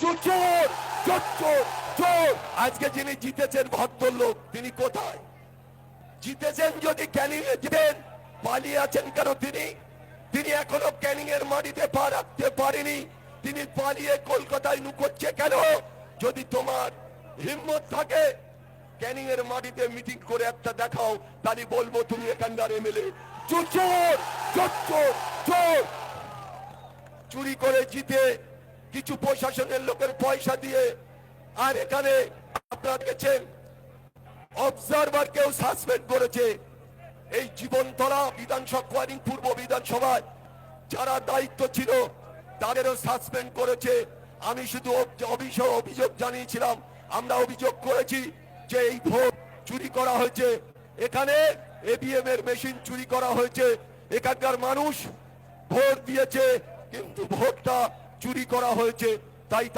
চোর চোর চোর চোর চোর। আজকে যিনি জিতেছেন ভদ্রলোক, তিনি কোথায়? জিতেছেন যদি ক্যানিং এ জিতেন, পালিয়ে আছেন কেন তিনি? তিনি এখনো ক্যানিং এর মাটিতে পা রাখতে পারেনি, তিনি পালিয়ে কলকাতায় লুকোচ্ছে কেন? যদি তোমার হিম্মত থাকে ক্যানিং এর মাটিতে মিটিং করে একটা দেখাও, তাহলে বলবো তুমি এখানকার এমএলএ। চোর চোর চোর চোর চোর। চুরি করে জিতে কিছু প্রশাসনের লোকের পয়সা দিয়ে, আর এখানে আপনারা দেখেছেন অবজারভার কেও সাসপেন্ড করেছে। এই জীবনতলা বিধানসভা কোয়ারিং পূর্ব বিধানসভায় যারা দায়িত্ব ছিল তাদেরও সাসপেন্ড করেছে। আমি শুধু অভিযোগ জানিয়েছিলাম, আমরা অভিযোগ করেছি যে এই ভোট চুরি করা হয়েছে, এখানে এবিএম এর মেশিন চুরি করা হয়েছে, এখানকার মানুষ ভোট দিয়েছে কিন্তু ভোটটা চুরি করা হয়েছে। তাই